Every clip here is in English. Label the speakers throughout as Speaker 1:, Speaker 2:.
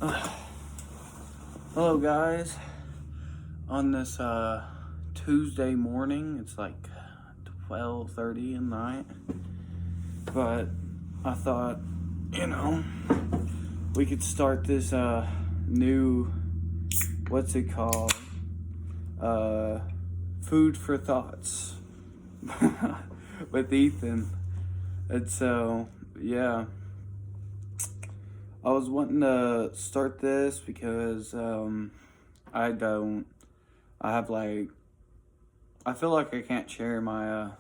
Speaker 1: Hello guys. On this Tuesday morning, it's like 12:30 at night. But I thought, you know, we could start this new, what's it called? Uh Food for Thoughts with Ethan. And so, yeah, I was wanting to start this because I don't I have like I feel like I can't share my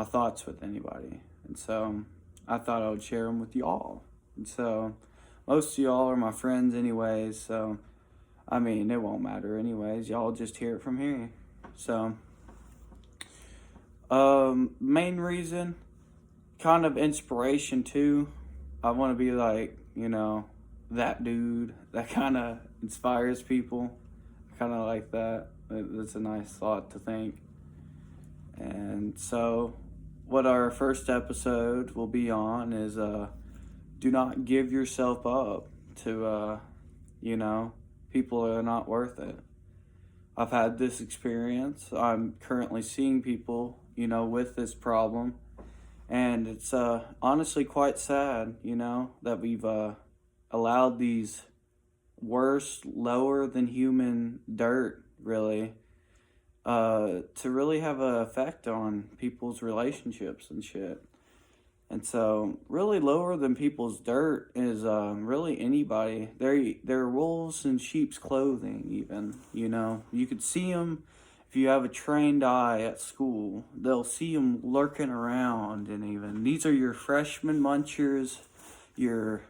Speaker 1: thoughts with anybody, and so I thought I would share them with y'all. And so most of y'all are my friends, anyways. So I mean, it won't matter, anyways. Y'all just hear it from here. So, main reason, kind of inspiration too. I want to be like, that dude that kind of inspires people. Kind of like that. That's a nice thought to think. And so, what our first episode will be on is do not give yourself up to, you know, people are not worth it. I've had this experience. I'm currently seeing people, with this problem. And it's honestly quite sad, that we've allowed these worse, lower than human dirt, really, to really have an effect on people's relationships and shit. And so, really lower than people's dirt is really anybody. They're wolves in sheep's clothing, even. You could see them if you have a trained eye at school. They'll see them lurking around, and even these are your freshman munchers, your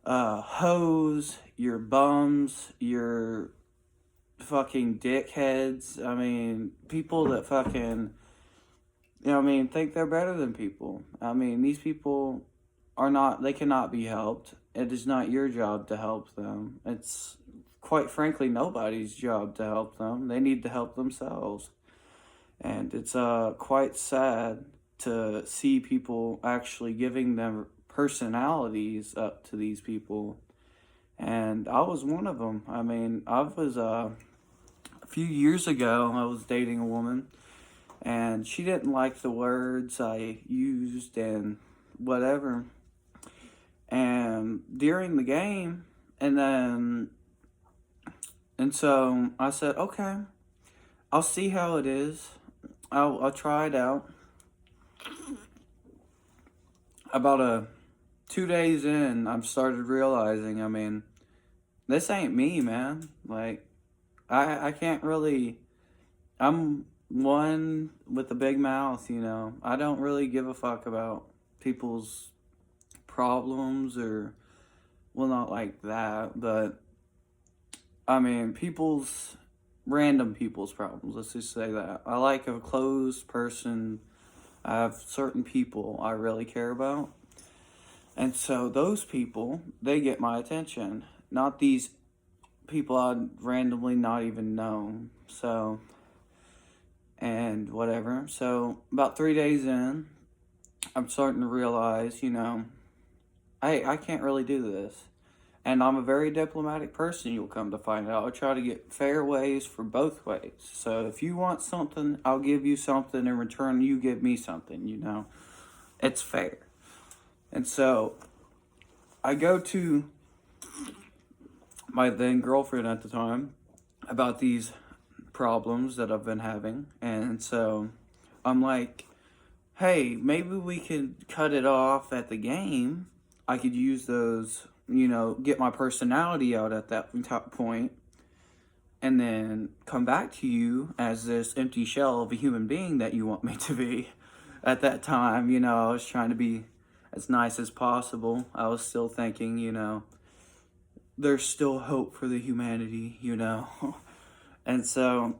Speaker 1: hoes, your bums, your fucking dickheads. I mean, people that fucking, think they're better than people. I mean, these people they cannot be helped. It is not your job to help them. It's quite frankly nobody's job to help them. They need to help themselves. And it's quite sad to see people actually giving their personalities up to these people. And I was one of them. I mean, I was a few years ago, I was dating a woman, and she didn't like the words I used and whatever. And during the game, and so I said, okay, I'll see how it is. I'll try it out. About 2 days in, I've started realizing, I mean, this ain't me, man. Like, I can't really, I'm one with a big mouth, I don't really give a fuck about people's problems well, not like that, but I mean, random people's problems, let's just say that. I like a closed person. I have certain people I really care about. And so those people, they get my attention, not these people I'd randomly not even know. So, and whatever. So, about 3 days in, I'm starting to realize, I can't really do this. And I'm a very diplomatic person, you'll come to find out. I try to get fair ways for both ways. So, if you want something, I'll give you something. In return, you give me something, It's fair. And so, I go to my then girlfriend at the time about these problems that I've been having. And so I'm like, hey, maybe we could cut it off at the game. I could use those, get my personality out at that point, and then come back to you as this empty shell of a human being that you want me to be. At that time, I was trying to be as nice as possible. I was still thinking, there's still hope for the humanity, And so,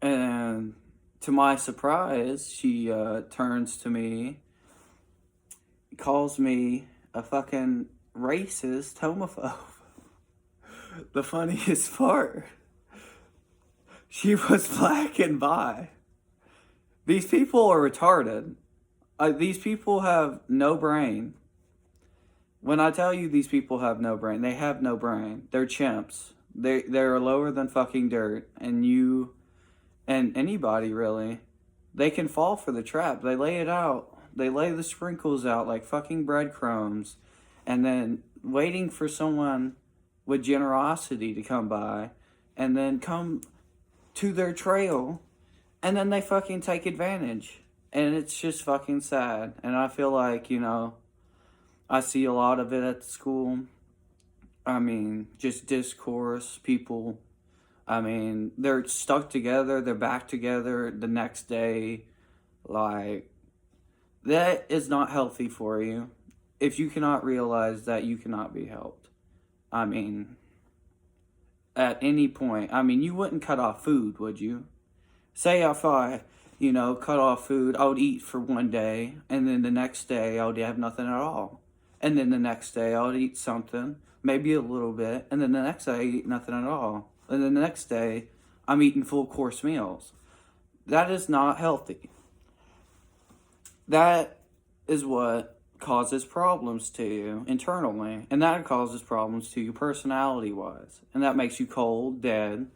Speaker 1: and to my surprise, she turns to me, calls me a fucking racist homophobe. The funniest part, she was black and bi. These people are retarded. These people have no brain. When I tell you these people have no brain, they have no brain. They're chimps. They're lower than fucking dirt, and you and anybody really, they can fall for the trap. They lay it out. They lay the sprinkles out like fucking breadcrumbs, and then waiting for someone with generosity to come by, and then come to their trail, and then they fucking take advantage. And it's just fucking sad. And I feel like, I see a lot of it at the school. I mean, just discourse, people. I mean, they're stuck together, they're back together the next day. Like, that is not healthy for you. If you cannot realize that, you cannot be helped. I mean, at any point. I mean, you wouldn't cut off food, would you? Say if I, cut off food, I would eat for one day, and then the next day I would have nothing at all. And then the next day I would eat something, maybe a little bit, and then the next day I eat nothing at all. And then the next day I'm eating full course meals. That is not healthy. That is what causes problems to you internally, and that causes problems to you personality wise, and that makes you cold, dead,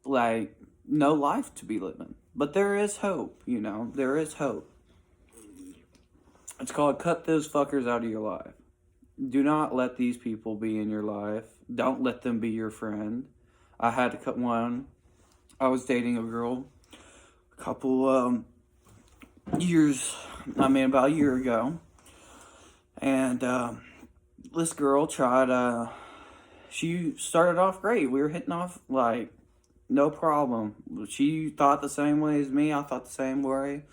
Speaker 1: like no life to be living. But there is hope, there is hope. It's called cut those fuckers out of your life. Do not let these people be in your life. Don't let them be your friend. I had to cut one. I was dating a girl a couple years, about a year ago. And this girl she started off great. We were hitting off like no problem. She thought the same way as me. I thought the same way.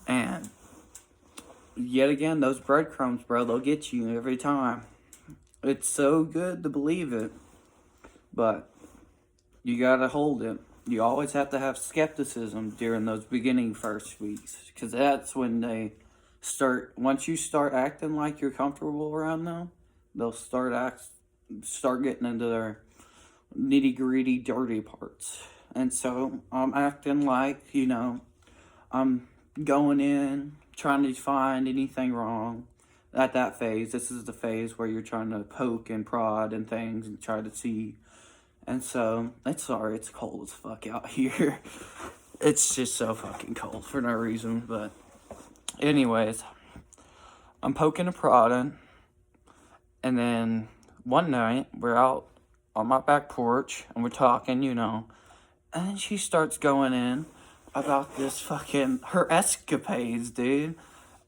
Speaker 1: And yet again, those breadcrumbs, bro, they'll get you every time. It's so good to believe it, but you gotta hold it. You always have to have skepticism during those beginning first weeks, because that's when they once you start acting like you're comfortable around them, they'll start getting into their nitty gritty dirty parts. And so I'm acting like, I'm going in, trying to find anything wrong at that phase. This is the phase where you're trying to poke and prod and things and try to see. And so, it's cold as fuck out here. It's just so fucking cold for no reason. But anyways, I'm poking and prodding. And then one night, we're out on my back porch and we're talking, and then she starts going in about this her escapades, dude.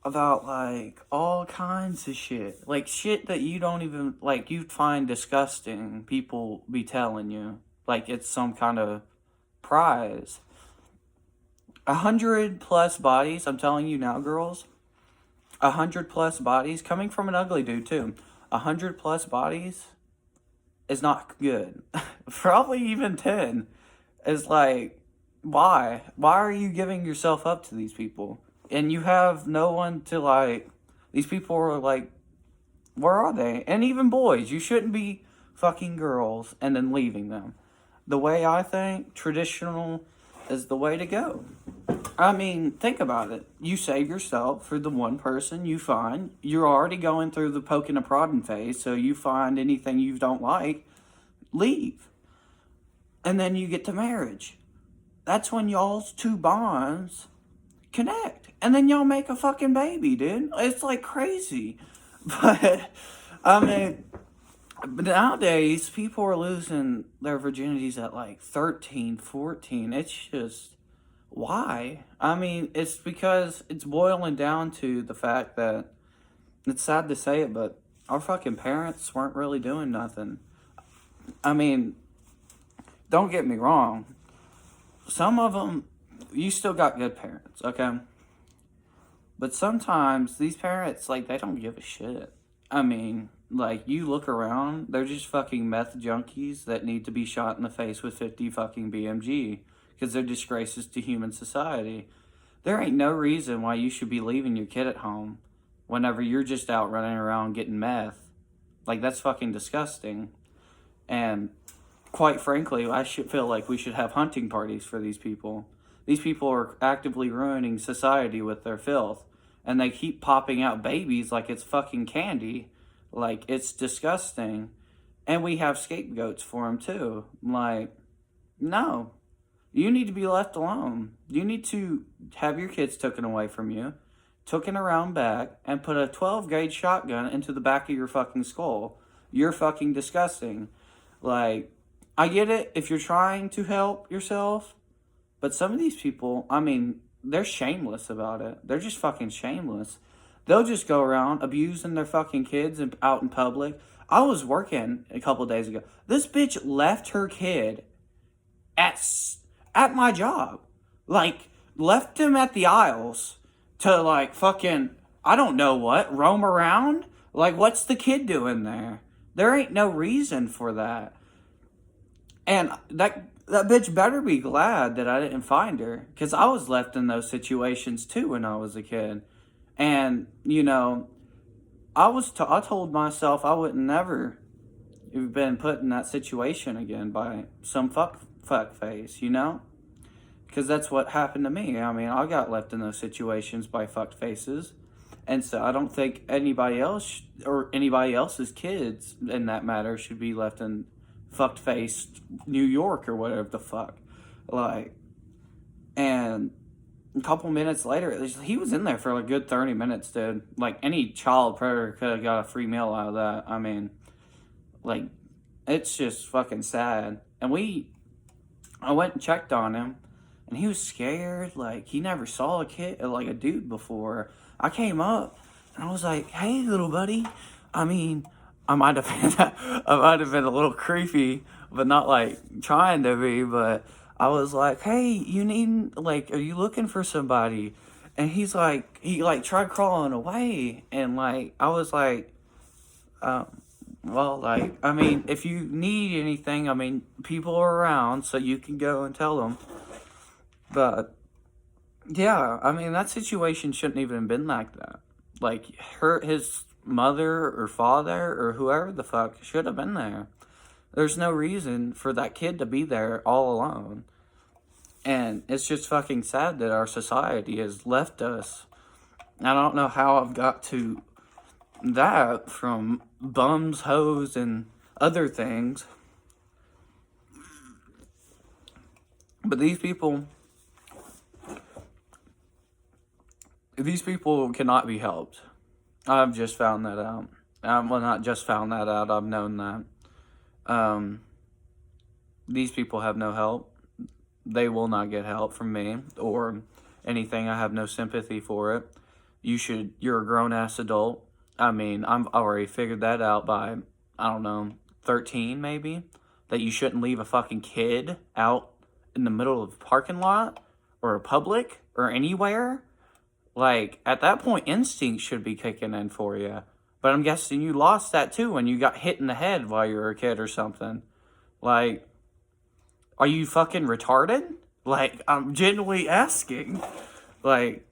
Speaker 1: About, like, all kinds of shit. Like, shit that you don't even, like, you'd find disgusting, people be telling you. Like, it's some kind of prize. 100+ bodies, I'm telling you now, girls. 100+ bodies, coming from an ugly dude, too. 100+ bodies is not good. Probably even 10 is like, why? Why are you giving yourself up to these people? And you have no one to, like, these people are like, where are they? And even boys, you shouldn't be fucking girls and then leaving them. The way I think, traditional is the way to go. I mean, think about it. You save yourself for the one person you find. You're already going through the poking and prodding phase, so you find anything you don't like, leave. And then you get to marriage. That's when y'all's two bonds connect. And then y'all make a fucking baby, dude. It's like crazy. But, I mean, nowadays, people are losing their virginities at like 13, 14. It's just, why? I mean, it's because it's boiling down to the fact that, it's sad to say it, but our fucking parents weren't really doing nothing. I mean, don't get me wrong. Some of them, you still got good parents, okay? But sometimes these parents, like, they don't give a shit. I mean, like, you look around, they're just fucking meth junkies that need to be shot in the face with 50 fucking BMG because they're disgraces to human society. There ain't no reason why you should be leaving your kid at home whenever you're just out running around getting meth. Like, that's fucking disgusting. And quite frankly, I should feel like we should have hunting parties for these people. These people are actively ruining society with their filth. and they keep popping out babies like it's fucking candy. Like, it's disgusting. And we have scapegoats for them too. Like, no. You need to be left alone. You need to have your kids taken away from you, taken around back, and put a 12 gauge shotgun into the back of your fucking skull. You're fucking disgusting. Like, I get it if you're trying to help yourself, but some of these people, I mean, they're shameless about it. They're just fucking shameless. They'll just go around abusing their fucking kids out in public. I was working a couple days ago. This bitch left her kid at my job. Like, left him at the aisles to, like, fucking, I don't know what, roam around? Like, what's the kid doing there? There ain't no reason for that. And that bitch better be glad that I didn't find her. Because I was left in those situations, too, when I was a kid. And, you know, I told myself I would never have been put in that situation again by some fuck face, you know? Because that's what happened to me. I mean, I got left in those situations by fucked faces. And so I don't think anybody else or anybody else's kids in that matter should be left in fucked face New York or whatever the fuck. Like, and a couple minutes later, he was in there for a good 30 minutes, dude. Like, any child predator could have got a free meal out of that. I mean, like, it's just fucking sad. And I went and checked on him, and he was scared. Like, he never saw a kid, like a dude before. I came up, and I was like, hey, little buddy. I mean, I might have been a little creepy, but not, like, trying to be, but I was like, hey, are you looking for somebody? And he tried crawling away, and, like, I was like, well, like, I mean, if you need anything, I mean, people are around, so you can go and tell them. But, yeah, I mean, that situation shouldn't even have been like that. Like, his mother or father or whoever the fuck should have been there. There's no reason for that kid to be there all alone. And it's just fucking sad that our society has left us. I don't know how I've got to that from bums, hoes, and other things. But these people cannot be helped. I've just found that out. Well, not just found that out, I've known that. These people have no help. They will not get help from me or anything. I have no sympathy for it. You're a grown-ass adult. I mean, I've already figured that out by, I don't know, 13 maybe, that you shouldn't leave a fucking kid out in the middle of a parking lot or a public or anywhere. Like, at that point, instinct should be kicking in for you. But I'm guessing you lost that too when you got hit in the head while you were a kid or something. Like, are you fucking retarded? Like, I'm genuinely asking. Like,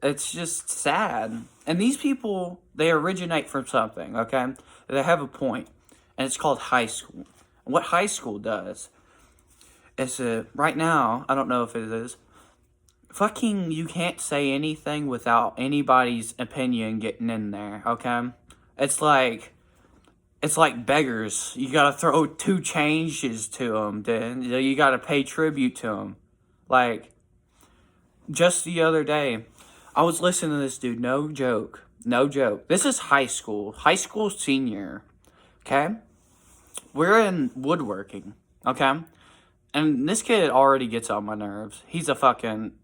Speaker 1: it's just sad. And these people, they originate from something, okay? They have a point, and it's called high school. And what high school does is, right now, I don't know if it is, fucking, you can't say anything without anybody's opinion getting in there, okay? It's like beggars. You gotta throw 2 changes to them, then you gotta pay tribute to them. Like, just the other day, I was listening to this dude, no joke. This is high school senior, okay? We're in woodworking, okay? And this kid already gets on my nerves. He's a fucking,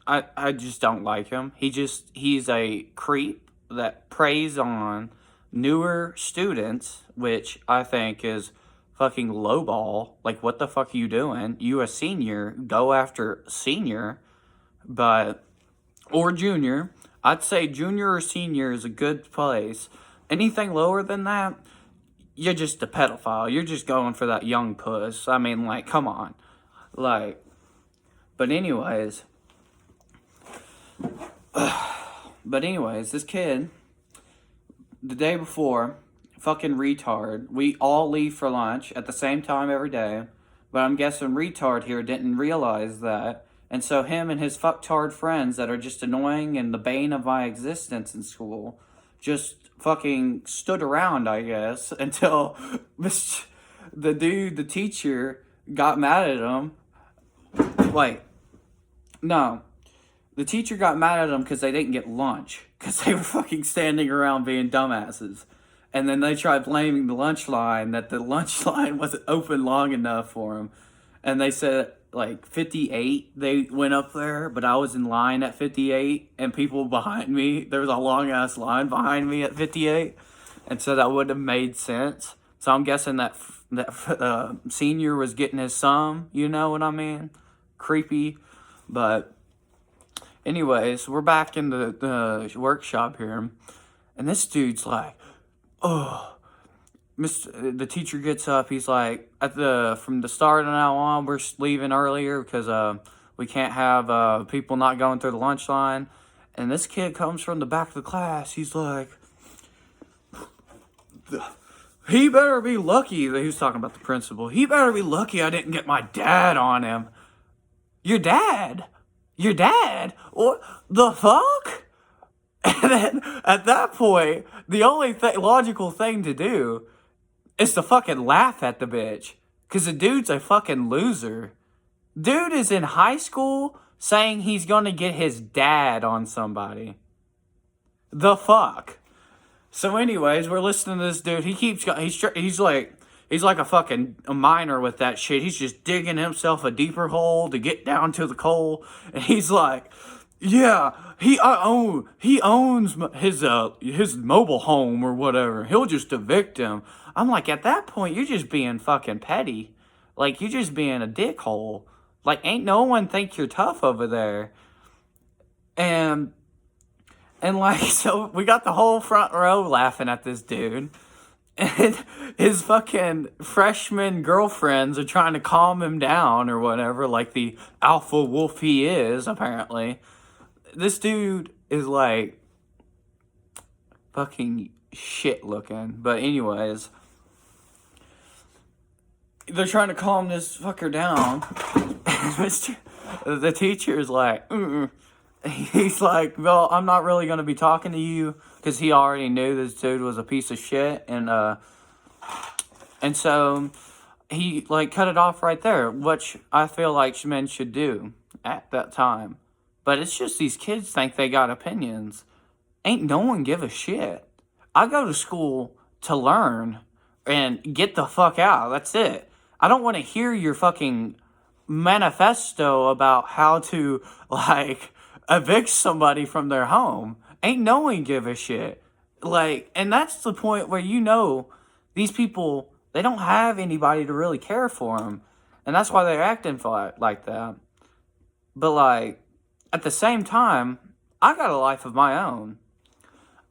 Speaker 1: I just don't like him. He's a creep that preys on newer students, which I think is fucking lowball. Like, what the fuck are you doing? You a senior, go after senior, or junior. I'd say junior or senior is a good place. Anything lower than that, you're just a pedophile. You're just going for that young puss. I mean, like, come on. Like, but anyways, this kid, the day before, fucking retard. We all leave for lunch at the same time every day, but I'm guessing retard here didn't realize that And so him and his fucktard friends that are just annoying and the bane of my existence in school just fucking stood around, I guess, until the teacher, got mad at him. Like, no. The teacher got mad at them because they didn't get lunch. Because they were fucking standing around being dumbasses. And then they tried blaming the lunch line, that the lunch line wasn't open long enough for them. And they said, like, 58, they went up there, but I was in line at 58. And people behind me, there was a long-ass line behind me at 58. And so that wouldn't have made sense. So I'm guessing that senior was getting his sum, you know what I mean? Creepy. But anyways, we're back in the workshop here, and this dude's like, oh, the teacher gets up, he's like, from the start of now on, we're leaving earlier because we can't have people not going through the lunch line. And this kid comes from the back of the class, he's like, he better be lucky, he was talking about the principal, he better be lucky I didn't get my dad on him. Your dad? Your dad? What the fuck? And then at that point, the only logical thing to do is to fucking laugh at the bitch. Because the dude's a fucking loser. Dude is in high school saying he's going to get his dad on somebody. The fuck? So anyways, we're listening to this dude. He keeps going. He's like a fucking miner with that shit. He's just digging himself a deeper hole to get down to the coal. And he's like, yeah, he owns his mobile home or whatever. He'll just evict him. I'm like, at that point, you're just being fucking petty. Like, you're just being a dickhole. Like, ain't no one think you're tough over there. And like, so we got the whole front row laughing at this dude. And his fucking freshman girlfriends are trying to calm him down or whatever, like the alpha wolf he is, apparently. This dude is like fucking shit looking. But anyways, they're trying to calm this fucker down. The teacher is like, he's like, well, I'm not really going to be talking to you, because he already knew this dude was a piece of shit, and so he, like, cut it off right there, which I feel like men should do at that time. But it's just these kids think they got opinions. Ain't no one give a shit. I go to school to learn and get the fuck out. That's it. I don't want to hear your fucking manifesto about how to, like, evict somebody from their home. Ain't no one give a shit. Like, and that's the point where you know these people, they don't have anybody to really care for them. And that's why they're acting like that. But, like, at the same time, I got a life of my own.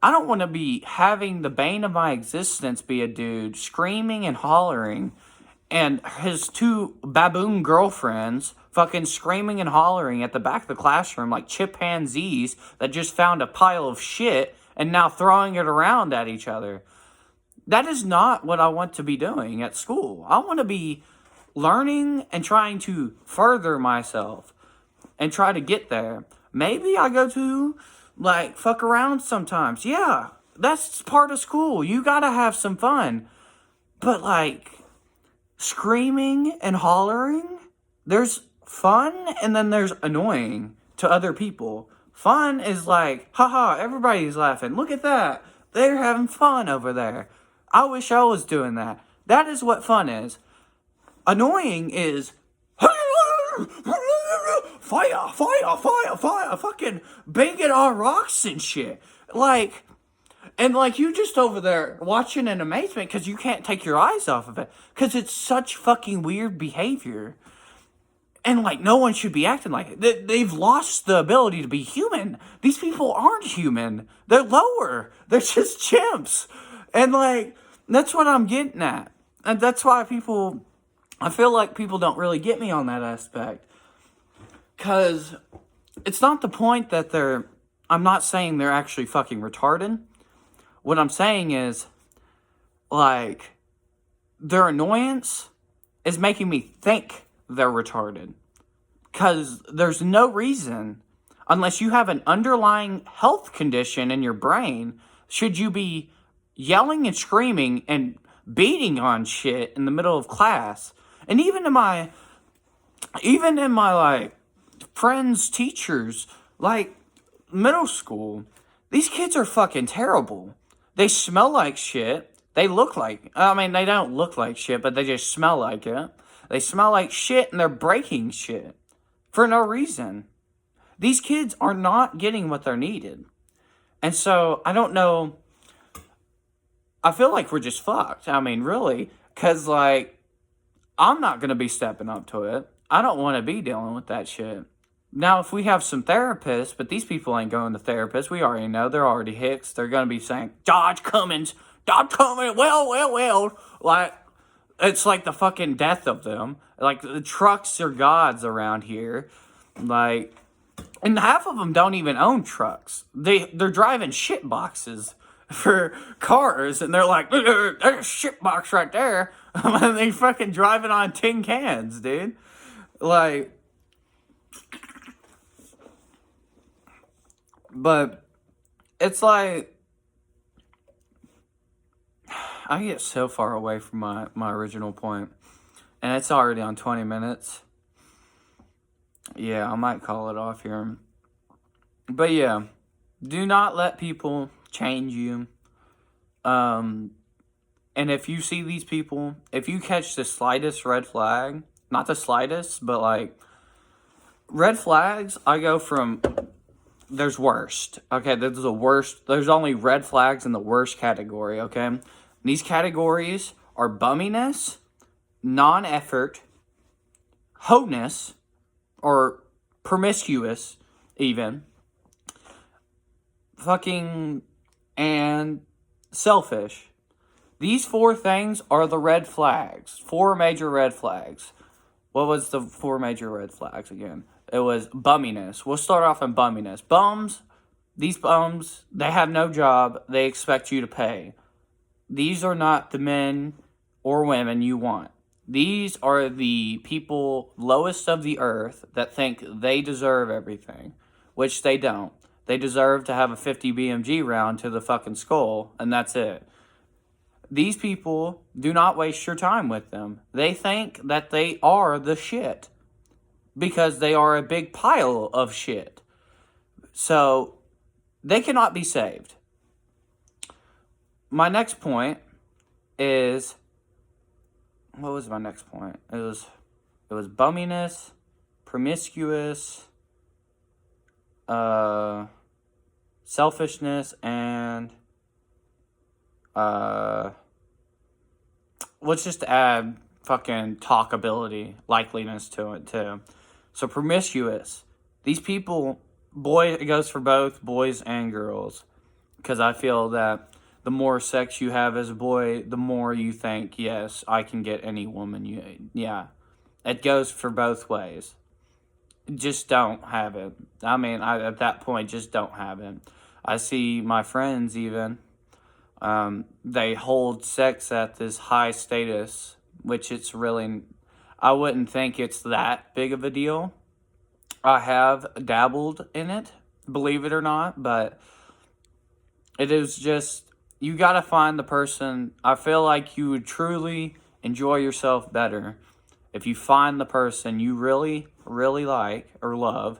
Speaker 1: I don't want to be having the bane of my existence be a dude screaming and hollering, and his two baboon girlfriends fucking screaming and hollering at the back of the classroom like chimpanzees that just found a pile of shit and now throwing it around at each other. That is not what I want to be doing at school. I want to be learning and trying to further myself and try to get there. Maybe I go to, like, fuck around sometimes. Yeah, that's part of school. You gotta have some fun. But, like, screaming and hollering, there's fun and then there's annoying to other people. Fun is like, haha, everybody's laughing. Look at that. They're having fun over there. I wish I was doing that. That is what fun is. Annoying is fire, fire, fire, fire, fucking banging on rocks and shit. Like, and like you just over there watching in amazement because you can't take your eyes off of it because it's such fucking weird behavior. And like no one should be acting like it. They've lost the ability to be human. These people aren't human. They're lower. They're just chimps. And like, that's what I'm getting at. And that's why I feel like people don't really get me on that aspect. Because it's not the point that I'm not saying they're actually fucking retarded. What I'm saying is, like, their annoyance is making me think they're retarded. Because there's no reason, unless you have an underlying health condition in your brain, should you be yelling and screaming and beating on shit in the middle of class. And even in my like friends, teachers, like middle school, these kids are fucking terrible. They smell like shit. They look like, I mean, they don't look like shit, but they just smell like it. They smell like shit and they're breaking shit for no reason. These kids are not getting what they're needed. And so, I don't know. I feel like we're just fucked. I mean, really. Because, like, I'm not going to be stepping up to it. I don't want to be dealing with that shit. Now, if we have some therapists, but these people ain't going to therapists, we already know. They're already hicks. They're going to be saying, Dodge Cummins, well. Like, it's like the fucking death of them. Like, the trucks are gods around here. Like, and half of them don't even own trucks. They're driving shit boxes for cars, and they're like, there's a shit box right there. And they fucking driving on tin cans, dude. Like, but it's like, I get so far away from my original point, and it's already on 20 minutes. Yeah, I might call it off here. But yeah, do not let people change you. And if you see these people, if you catch the slightest red flag, not the slightest, but like red flags, I go from there's worst. Okay, there's the worst. There's only red flags in the worst category, okay? And these categories are bumminess, non-effort, hoe-ness, or promiscuous, even, fucking, and selfish. These 4 things are the red flags. 4 major red flags. What was the 4 major red flags again? It was bumminess. We'll start off in bumminess. These bums, they have no job. They expect you to pay. These are not the men or women you want. These are the people lowest of the earth that think they deserve everything, which they don't. They deserve to have a 50 BMG round to the fucking skull, and that's it. These people, do not waste your time with them. They think that they are the shit because they are a big pile of shit. So, they cannot be saved. My next point is, what was my next point? It was bumminess, promiscuous, selfishness, and let's just add fucking talkability, likeliness to it too. So promiscuous. These people, it goes for both boys and girls. Because I feel that the more sex you have as a boy, the more you think, yes, I can get any woman. Yeah. It goes for both ways. Just don't have it. I mean, at that point, just don't have it. I see my friends even, they hold sex at this high status, which it's really, I wouldn't think it's that big of a deal. I have dabbled in it, believe it or not, but it is just, you gotta find the person. I feel like you would truly enjoy yourself better if you find the person you really, really like or love.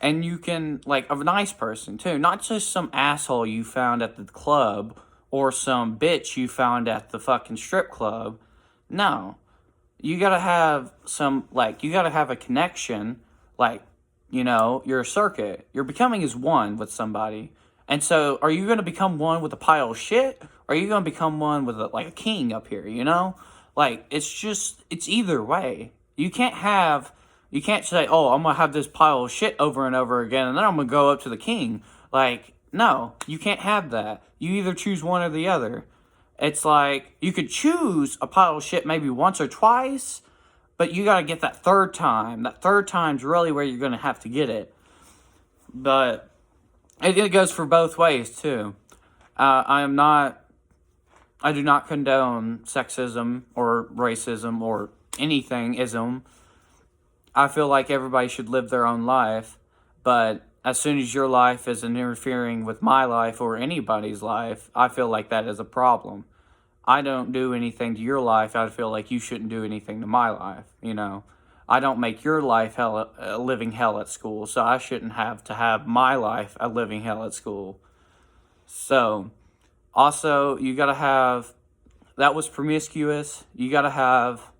Speaker 1: And you can, like, a nice person, too. Not just some asshole you found at the club or some bitch you found at the fucking strip club. No. You gotta have you gotta have a connection. Like, you're a circuit. You're becoming as one with somebody. And so, are you gonna become one with a pile of shit? Or are you gonna become one with, a king up here, Like, it's either way. You can't say, oh, I'm going to have this pile of shit over and over again, and then I'm going to go up to the king. Like, no, you can't have that. You either choose one or the other. It's like, you could choose a pile of shit maybe once or twice, but you got to get that third time. That third time's really where you're going to have to get it. But it goes for both ways, too. I do not condone sexism or racism or anything-ism. I feel like everybody should live their own life, but as soon as your life is interfering with my life or anybody's life, I feel like that is a problem. I don't do anything to your life. I feel like you shouldn't do anything to my life, you know. I don't make your life hell, a living hell at school, so I shouldn't have to have my life a living hell at school. So, also, you gotta have, that was promiscuous. You gotta have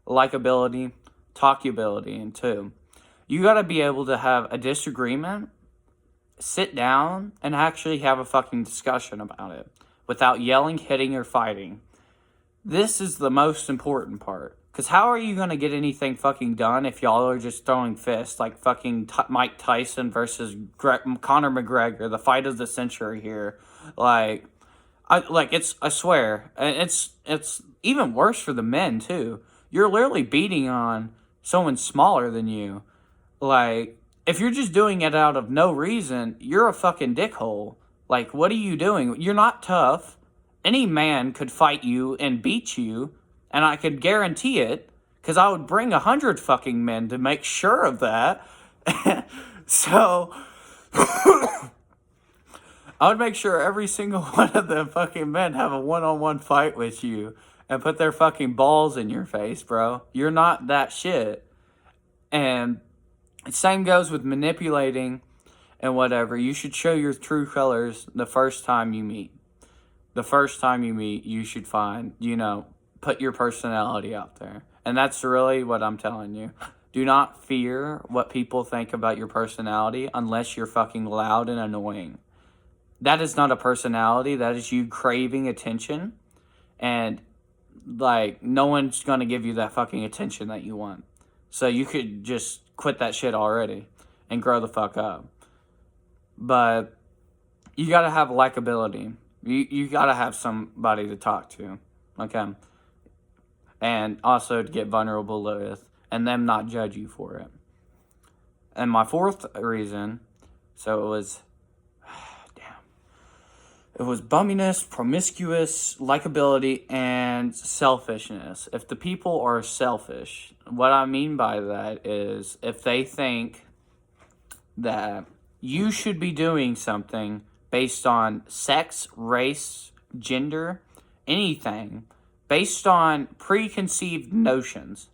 Speaker 1: likability, talkability, and two, you gotta be able to have a disagreement, sit down, and actually have a fucking discussion about it without yelling, hitting, or fighting. This is the most important part. Because how are you going to get anything fucking done if y'all are just throwing fists like fucking Mike Tyson versus Conor McGregor, the fight of the century here? Like, I swear, it's even worse for the men too. You're literally beating on someone smaller than you. Like, if you're just doing it out of no reason, you're a fucking dickhole. Like, what are you doing? You're not tough. Any man could fight you and beat you, and I could guarantee it, because I would bring 100 fucking men to make sure of that. So, I would make sure every single one of them fucking men have a one-on-one fight with you and put their fucking balls in your face, bro. You're not that shit. And same goes with manipulating and whatever. You should show your true colors the first time you meet. The first time you meet, you should put your personality out there. And that's really what I'm telling you. Do not fear what people think about your personality unless you're fucking loud and annoying. That is not a personality. That is you craving attention. And, like, no one's going to give you that fucking attention that you want. So you could just quit that shit already and grow the fuck up. But you got to have likability. You got to have somebody to talk to. Okay? And also to get vulnerable with. And them not judge you for it. And my fourth reason, so it was... It was bumminess, promiscuous, likability, and selfishness. If the people are selfish, what I mean by that is if they think that you should be doing something based on sex, race, gender, anything, based on preconceived notions.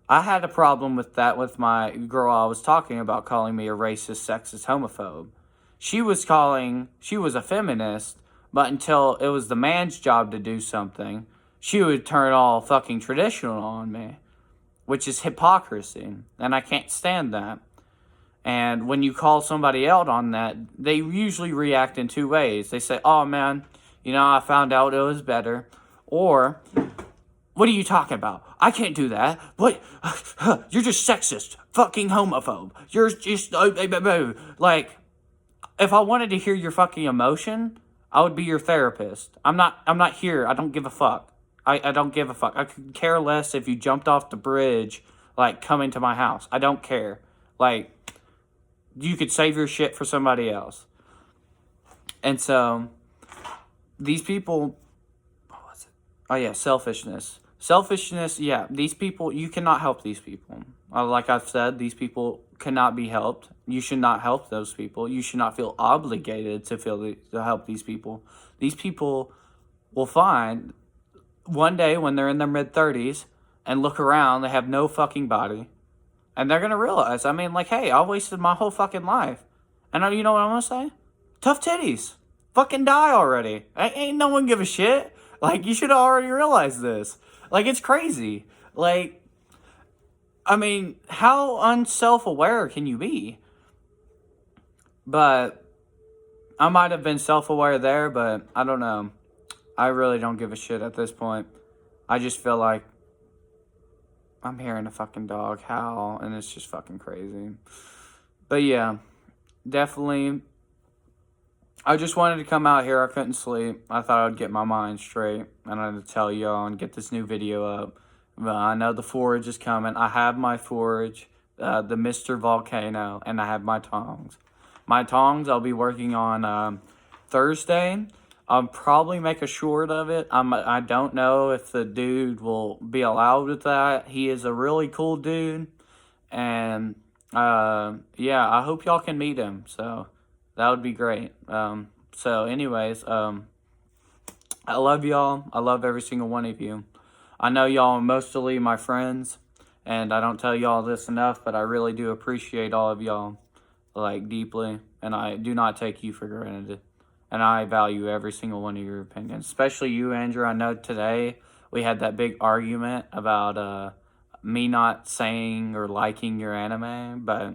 Speaker 1: I had a problem with that with my girl I was talking about calling me a racist, sexist, homophobe. She was a feminist, but until it was the man's job to do something, she would turn all fucking traditional on me, which is hypocrisy, and I can't stand that. And when you call somebody out on that, they usually react in two ways. They say, oh man, I found out it was better. Or, what are you talking about? I can't do that. What? You're just sexist, fucking homophobe. You're just, like... If I wanted to hear your fucking emotion, I would be your therapist. I'm not here. I don't give a fuck. I don't give a fuck. I could care less if you jumped off the bridge, like, coming to my house. I don't care. Like, you could save your shit for somebody else. And so, these people... What was it? Oh, yeah, selfishness. Selfishness, yeah. These people, you cannot help these people. Like I've said, these people cannot be helped. You should not help those people. You should not feel obligated to help these people. These people will find one day when they're in their mid-30s and look around, they have no fucking body. And they're going to realize, hey, I wasted my whole fucking life. And you know what I'm going to say? Tough titties. Fucking die already. Ain't no one give a shit. Like, you should have already realized this. Like, it's crazy. Like, how unself-aware can you be? But I might have been self-aware there, but I don't know. I really don't give a shit at this point. I just feel like I'm hearing a fucking dog howl, and it's just fucking crazy. But yeah, definitely. I just wanted to come out here. I couldn't sleep. I thought I'd get my mind straight, and I'd tell y'all and get this new video up. But I know the forage is coming. I have my forage, the Mr. Volcano, and I have my tongs. My tongs I'll be working on Thursday. I'll probably make a short of it. I don't know if the dude will be allowed with that. He is a really cool dude, And yeah, I hope y'all can meet him. So that would be great. So anyways, I love y'all. I love every single one of you. I know y'all are mostly my friends, and I don't tell y'all this enough, but I really do appreciate all of y'all, like, deeply, and I do not take you for granted. And I value every single one of your opinions, especially you, Andrew. I know today we had that big argument about me not saying or liking your anime, but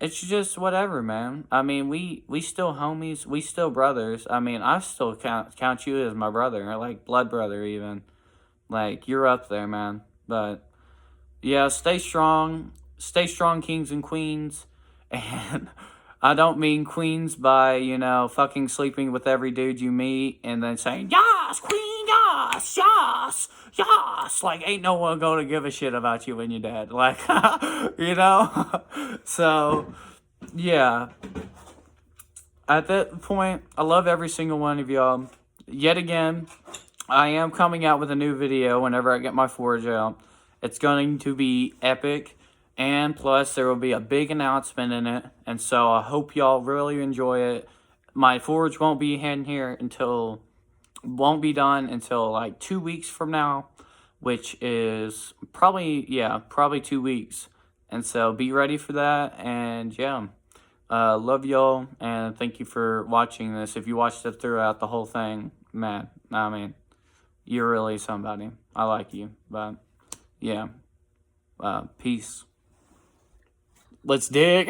Speaker 1: it's just whatever, man. I mean, we still homies, we still brothers. I mean, I still count you as my brother, like blood brother even. Like, you're up there, man. But yeah, stay strong, kings and queens. And I don't mean queens by, fucking sleeping with every dude you meet and then saying, "Yas, queen, yas, yas, yas." Like, ain't no one going to give a shit about you when you're dead. Like, you know? So, yeah. At that point, I love every single one of y'all. Yet again, I am coming out with a new video whenever I get my Forge out. It's going to be epic, and plus there will be a big announcement in it, and so I hope y'all really enjoy it. My Forge won't be won't be done until like 2 weeks from now, which is probably 2 weeks. And so be ready for that, and yeah. Love y'all, and thank you for watching this. If you watched it throughout the whole thing, man, I mean, you're really somebody. I like you, but yeah. Peace. Let's dig.